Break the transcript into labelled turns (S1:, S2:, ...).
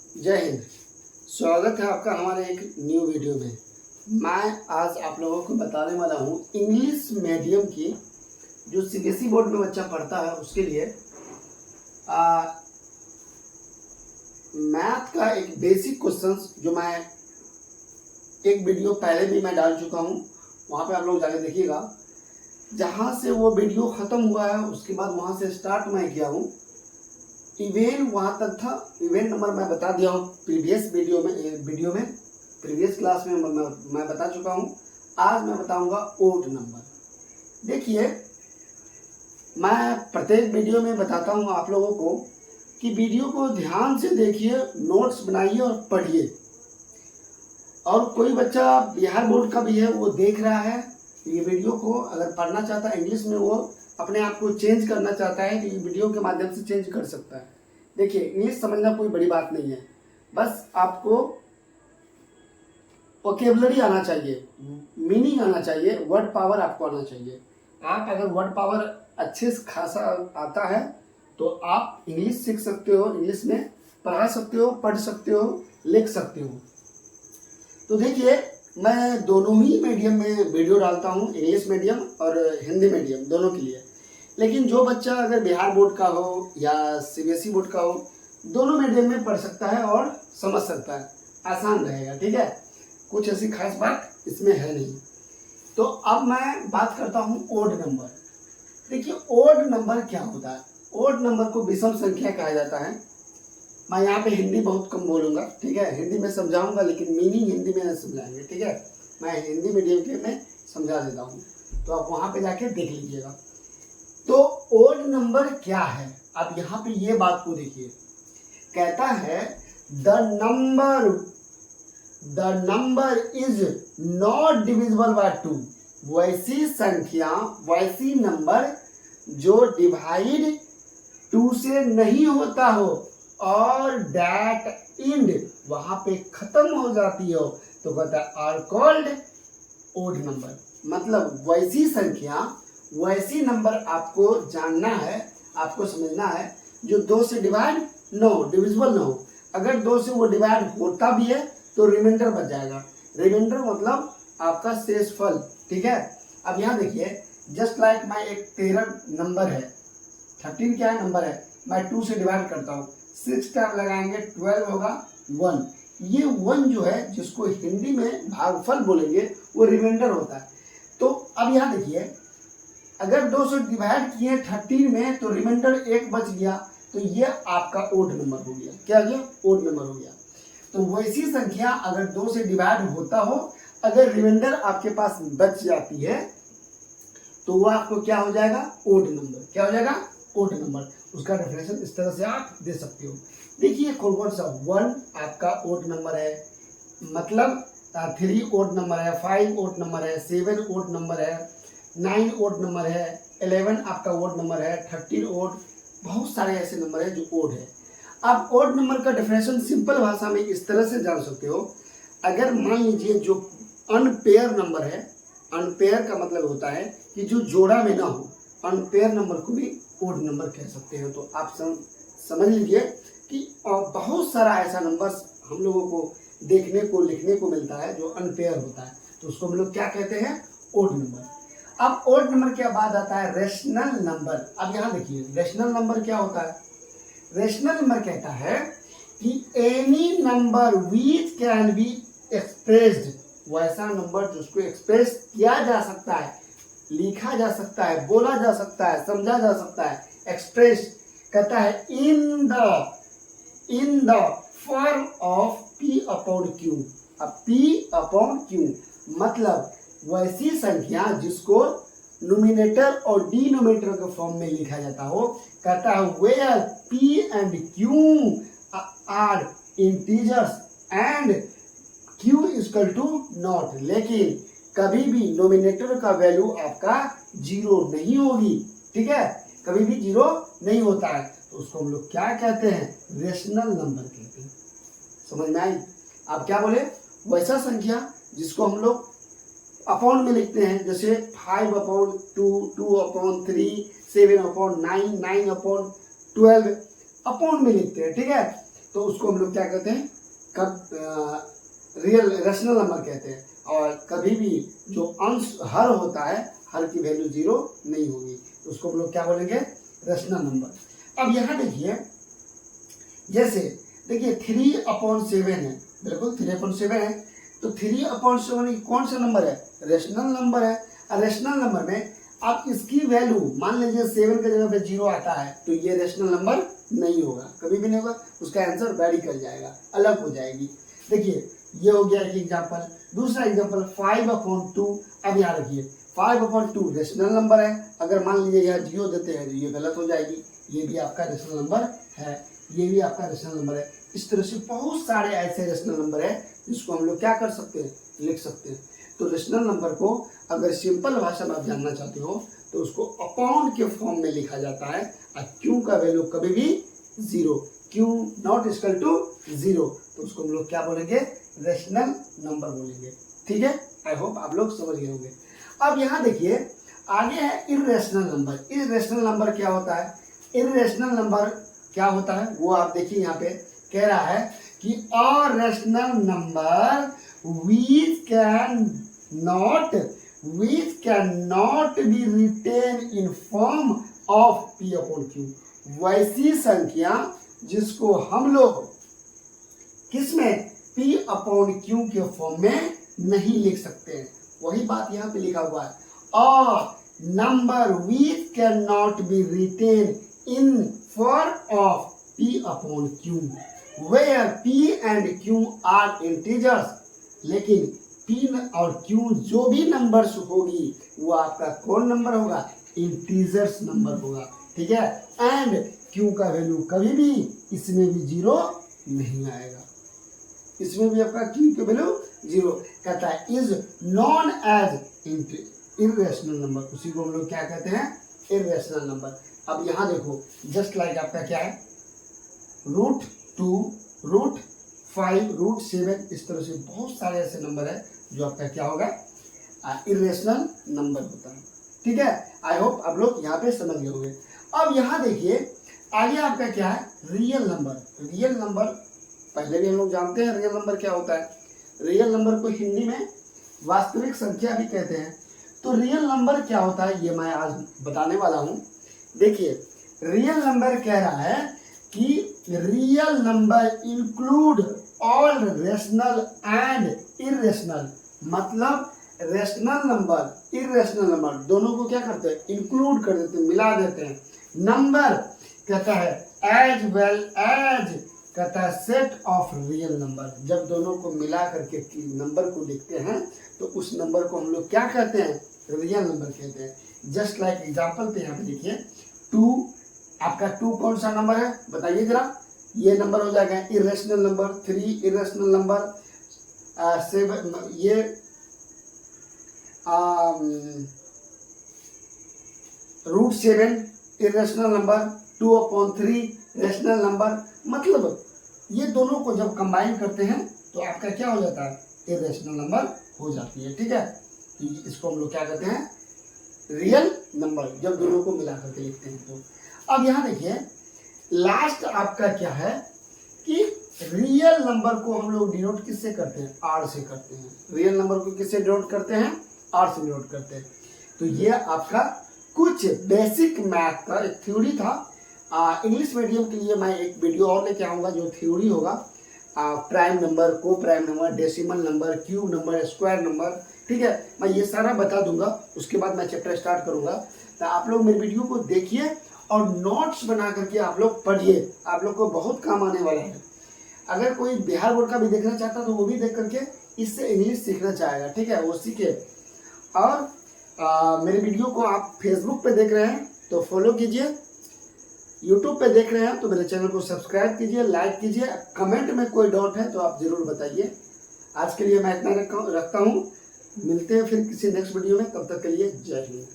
S1: जय हिंद। स्वागत है आपका हमारे एक न्यू वीडियो में। मैं आज आप लोगों को बताने वाला हूँ इंग्लिश मीडियम की जो सीबीएसई बोर्ड में बच्चा पढ़ता है उसके लिए मैथ का एक बेसिक क्वेश्चंस जो मैं एक वीडियो पहले भी मैं डाल चुका हूँ, वहाँ पे आप लोग जाके देखिएगा। जहाँ से वो वीडियो ख़त्म हुआ है उसके बाद वहाँ से स्टार्ट मैं किया हूँ। इवेंट वहाँ तक था, इवेंट नंबर मैं बता दिया हूँ प्रीवियस वीडियो में प्रीवियस क्लास में मैं बता चुका हूँ। आज मैं बताऊँगा ओड नंबर। देखिए, मैं प्रत्येक वीडियो में बताता हूँ आप लोगों को कि वीडियो को ध्यान से देखिए, नोट्स बनाइए और पढ़िए। और कोई बच्चा बिहार बोर्ड का भी है, वो देख रहा है ये वीडियो को, अगर पढ़ना चाहता है इंग्लिश में, वो अपने आप को चेंज करना चाहता है, तो ये वीडियो के माध्यम से चेंज कर सकता है। देखिए, इंग्लिश समझना कोई बड़ी बात नहीं है, बस आपको वोकेबलरी आना चाहिए, मीनिंग आना चाहिए, वर्ड पावर आपको आना चाहिए। आप अगर वर्ड पावर अच्छे से खासा आता है तो आप इंग्लिश सीख सकते हो, इंग्लिश में पढ़ा सकते हो, पढ़ सकते हो, लिख सकते हो। तो देखिए, मैं दोनों ही मीडियम में वीडियो डालता हूँ, इंग्लिश मीडियम और हिंदी मीडियम दोनों के लिए। लेकिन जो बच्चा अगर बिहार बोर्ड का हो या सीबीएसई बोर्ड का हो, दोनों मीडियम में पढ़ सकता है और समझ सकता है, आसान रहेगा। ठीक है, कुछ ऐसी खास बात इसमें है नहीं। तो अब मैं बात करता हूँ ओड नंबर। देखिए, ओड नंबर क्या होता है? ओड नंबर को विषम संख्या कहा जाता है। मैं यहाँ पे हिंदी बहुत कम बोलूँगा, ठीक है, हिंदी में समझाऊंगा लेकिन मीनिंग हिंदी में समझाएंगे। ठीक है, मैं हिंदी मीडियम के में समझा देता हूँ, तो आप वहाँ पे जाके देख लीजिएगा। तो ओड नंबर क्या है? अब यहाँ पे ये बात को देखिए, कहता है the number is not divisible by 2। वैसी संख्या, वैसी नंबर जो डिवाइड 2 से नहीं होता हो और दैट इंड वहां पे खत्म हो जाती हो, तो कहता है आर कॉल्ड ओड नंबर। मतलब वैसी संख्या, वैसी नंबर आपको जानना है, आपको समझना है जो 2 से डिवाइड न हो, डिविजिबल न हो। अगर 2 से वो डिवाइड होता भी है तो रिमाइंडर बच जाएगा। रिमाइंडर मतलब आपका शेषफल। ठीक है, अब यहाँ देखिए, जस्ट लाइक मैं एक 13 नंबर है, 13 क्या है नंबर है, मैं 2 से डिवाइड करता हूँ, 6 टाइम लगाएंगे 12 होगा 1। ये 1 जो है, जिसको हिंदी में भागफल बोलेंगे, वो रिमाइंडर होता है। तो अब यहाँ देखिए, अगर 2 से डिवाइड किए 13 में तो रिमाइंडर 1 बच गया, तो ये आपका ओड नंबर हो गया। क्या हो गया? ओड नंबर हो गया। तो वैसी संख्या अगर 2 से डिवाइड होता हो, अगर रिमाइंडर आपके पास बच जाती है, तो वो आपको क्या हो जाएगा? Odd number. क्या हो जाएगा? Odd number. उसका डेफिनेशन इस तरह से आप दे सकते हो। देखिए, कौन सा 1 आपका ओड नंबर है, मतलब 3 ओड नंबर है, 5 ओड नंबर है, 7 ओड नंबर है, 9 ओड नंबर है, 11 आपका ओड नंबर है, 13 ओड, बहुत सारे ऐसे नंबर है जो ओड है। आप ओड नंबर का डेफिनेशन सिंपल भाषा में इस तरह से जान सकते हो। अगर मान लीजिए जो अनपेयर नंबर है, अनपेयर का मतलब होता है कि जो जोड़ा में ना हो, अनपेयर नंबर को भी ओड नंबर कह सकते हैं। तो आप समझ लीजिए कि बहुत सारा ऐसा नंबर हम लोगों को देखने को, लिखने को मिलता है जो अनपेयर होता है, तो उसको हम लोग क्या कहते हैं? Odd number. अब ओड नंबर के बाद आता है रेशनल नंबर। अब यहाँ देखिए, रेशनल नंबर क्या होता है? रेशनल नंबर कहता है कि any number which can be expressed, वैसा नंबर जिसको एक्सप्रेस किया जा सकता है, लिखा जा सकता है, बोला जा सकता है, समझा जा सकता है। एक्सप्रेस कहता है in the form of P upon Q। अब P अपॉन Q मतलब वैसी संख्या जिसको नोमिनेटर और डिनोमिनेटर के फॉर्म में लिखा जाता हो। कहता है where P and Q are integers and Q equal to not. लेकिन कभी भी नोमिनेटर का वैल्यू आपका 0 नहीं होगी। ठीक है, कभी भी 0 नहीं होता है, तो उसको हम लोग क्या कहते हैं? रेशनल नंबर कहते हैं। समझ में आई? आप क्या बोले? वैसा संख्या जिसको हम लोग अपॉन में लिखते हैं, जैसे 5 upon 2, 2 upon 3, 7 upon 9, 9 upon 12 upon में लिखते हैं। ठीक है, तो उसको हम लोग क्या कहते हैं, कब रियल रेशनल नंबर कहते हैं। और कभी भी जो अंश हर होता है, हर की वैल्यू 0 नहीं होगी, तो उसको हम लोग क्या बोलेंगे, रेशनल नंबर। अब यहाँ देखिए, जैसे देखिए 3/7 है, बिल्कुल 3/7 है, तो 3/7 कौन सा नंबर है, रेशनल नंबर है। और रेशनल नंबर में आप इसकी वैल्यू मान लीजिए 7 की जगह पे 0 आता है, तो ये रेशनल नंबर नहीं होगा, कभी भी नहीं होगा, उसका आंसर वैरी कर जाएगा, अलग हो जाएगी। देखिए ये हो गया एक एग्जाम्पल। दूसरा एग्जाम्पल 5/2। अब यहाँ रखिए 5/2 रेशनल नंबर है, अगर मान लीजिए यहाँ 0 देते हैं तो ये गलत हो जाएगी, ये भी आपका रेशनल नंबर है, ये भी आपका रेशनल नंबर है। इस तरह से बहुत सारे ऐसे रेशनल नंबर है जिसको हम लोग क्या कर सकते हैं, लिख सकते हैं। तो रेशनल नंबर को अगर सिंपल भाषा में आप जानना चाहते हो तो उसको अपॉन के फॉर्म में लिखा जाता है, और क्यू का वैल्यू कभी भी 0, क्यू नॉट इक्वल टू 0, तो उसको हम लोग क्या बोलेंगे, रेशनल नंबर बोलेंगे। ठीक है, आई होप आप लोग समझ गए होंगे। अब यहाँ देखिए आगे है इर्रेशनल नंबर। इर्रेशनल नंबर क्या होता है, इर्रेशनल नंबर क्या होता है वो आप देखिए, यहाँ पे कह रहा है कि a rational number which cannot be written in form of p/q, वैसी संख्या जिसको हम लोग किसमें, p/q के फॉर्म में नहीं लिख सकते हैं। वही बात यहाँ पे लिखा हुआ है, a number which cannot be written in form of p/q where p and q are integers, लेकिन p और q जो भी नंबर्स होगी वो आपका कौन नंबर होगा, इंटीजर्स नंबर होगा। ठीक है, एंड q का वैल्यू कभी भी इसमें भी 0 नहीं आएगा, इसमें भी आपका q का वैल्यू 0। कहता है is known as irrational number, उसी को हम लोग क्या कहते हैं, इर्रेशनल नंबर। अब यहाँ देखो जस्ट लाइक आपका क्या है, √2, √5, √7, इस तरह से बहुत सारे ऐसे नंबर है जो आपका क्या होगा, इर्रेशनल नंबर होता है। ठीक है, आई होप आप लोग यहाँ पे समझ गए होंगे। अब यहाँ देखिए आगे आपका क्या है, रियल नंबर। रियल नंबर पहले भी हम लोग जानते हैं रियल नंबर क्या होता है, रियल नंबर को हिंदी में वास्तविक संख्या भी कहते हैं। तो रियल नंबर क्या होता है ये मैं आज बताने वाला हूँ। देखिए रियल नंबर कह रहा है कि real number include all rational and irrational, मतलब रेशनल नंबर इर्रेशनल नंबर दोनों को क्या करते हैं, इंक्लूड कर देते हैं, मिला देते हैं। नंबर कहता है एज वेल एज कहता है सेट ऑफ रियल नंबर, जब दोनों को मिला करके नंबर को लिखते हैं तो उस नंबर को हम लोग क्या कहते हैं, रियल नंबर कहते हैं। जस्ट लाइक एग्जांपल पे यहाँ पे देखिए 2, आपका 2 कौन सा नंबर है बताइए जरा, ये नंबर हो जाएगा इर्रेशनल नंबर। 3 इर्रेशनल नंबर, 7 ये √7 इर्रेशनल नंबर, 2/3 रेशनल नंबर। मतलब ये दोनों को जब कंबाइन करते हैं तो आपका क्या हो जाता है, इर्रेशनल नंबर हो जाती है। ठीक है, इसको हम लोग क्या कहते हैं, रियल नंबर, जब दोनों को मिला करके लिखते हैं तो। अब यहाँ देखिए लास्ट आपका क्या है कि रियल नंबर को हम लोग डिनोट किससे करते हैं, आर से करते हैं। रियल नंबर को किससे डिनोट करते हैं, आर से डिनोट करते हैं। तो ये आपका कुछ बेसिक मैथ का एक थ्योरी था। इंग्लिश मीडियम के लिए मैं एक वीडियो और लेके आऊँगा जो थ्योरी होगा, प्राइम नंबर, को prime number, decimal number, cube number, square number. ठीक है, मैं ये सारा बता दूंगा, उसके बाद मैं चैप्टर स्टार्ट करूंगा। तो आप लोग मेरे वीडियो को देखिए और नोट्स बना करके आप लोग पढ़िए, आप लोग को बहुत काम आने वाला है। अगर कोई बिहार बोर्ड का भी देखना चाहता तो वो भी देख करके इससे इंग्लिश सीखना चाहेगा। ठीक है, वो सीखे। और मेरे वीडियो को आप फेसबुक पे देख रहे हैं तो फॉलो कीजिए, यूट्यूब पे देख रहे हैं तो मेरे चैनल को सब्सक्राइब कीजिए, लाइक कीजिए। कमेंट में कोई डाउट है तो आप ज़रूर बताइए। आज के लिए मैं इतना रखता हूँ, मिलते हैं फिर किसी नेक्स्ट वीडियो में, तब तक के लिए जय हिंद।